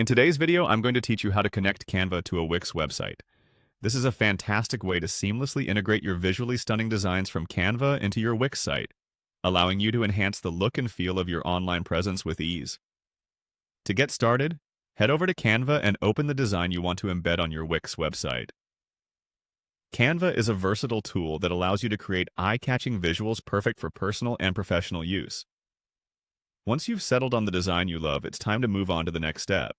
In today's video, I'm going to teach you how to connect Canva to a Wix website. This is a fantastic way to seamlessly integrate your visually stunning designs from Canva into your Wix site, allowing you to enhance the look and feel of your online presence with ease. To get started, head over to Canva and open the design you want to embed on your Wix website. Canva is a versatile tool that allows you to create eye-catching visuals perfect for personal and professional use. Once you've settled on the design you love, it's time to move on to the next step.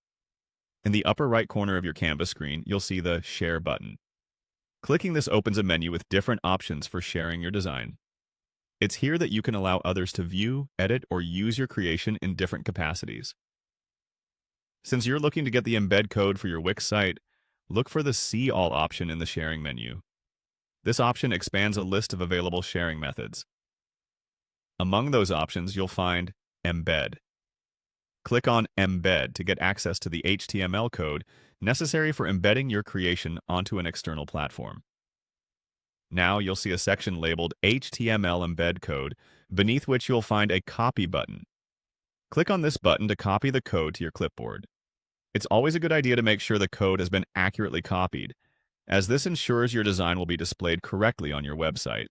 In the upper right corner of your Canva screen, you'll see the Share button. Clicking this opens a menu with different options for sharing your design. It's here that you can allow others to view, edit, or use your creation in different capacities. Since you're looking to get the embed code for your Wix site, look for the See All option in the sharing menu. This option expands a list of available sharing methods. Among those options, you'll find Embed. Click on Embed to get access to the HTML code necessary for embedding your creation onto an external platform. Now you'll see a section labeled HTML Embed Code, beneath which you'll find a Copy button. Click on this button to copy the code to your clipboard. It's always a good idea to make sure the code has been accurately copied, as this ensures your design will be displayed correctly on your website.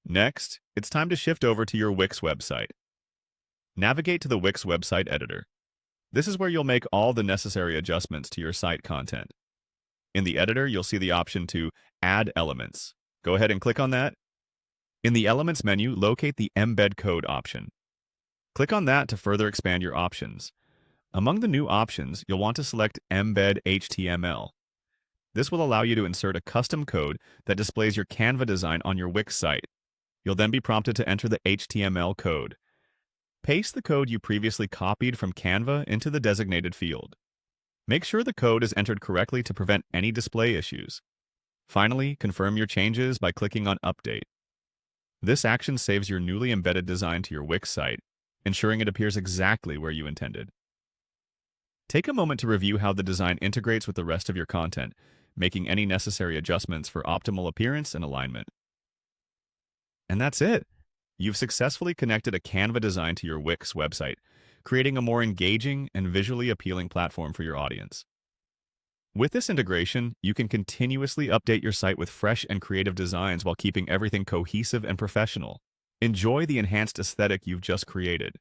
Next, it's time to shift over to your Wix website. Navigate to the Wix website editor. This is where you'll make all the necessary adjustments to your site content. In the editor, you'll see the option to Add Elements. Go ahead and click on that. In the Elements menu, locate the Embed Code option. Click on that to further expand your options. Among the new options, you'll want to select Embed HTML. This will allow you to insert a custom code that displays your Canva design on your Wix site. You'll then be prompted to enter the HTML code. Paste the code you previously copied from Canva into the designated field. Make sure the code is entered correctly to prevent any display issues. Finally, confirm your changes by clicking on Update. This action saves your newly embedded design to your Wix site, ensuring it appears exactly where you intended. Take a moment to review how the design integrates with the rest of your content, making any necessary adjustments for optimal appearance and alignment. And that's it! You've successfully connected a Canva design to your Wix website, creating a more engaging and visually appealing platform for your audience. With this integration, you can continuously update your site with fresh and creative designs while keeping everything cohesive and professional. Enjoy the enhanced aesthetic you've just created.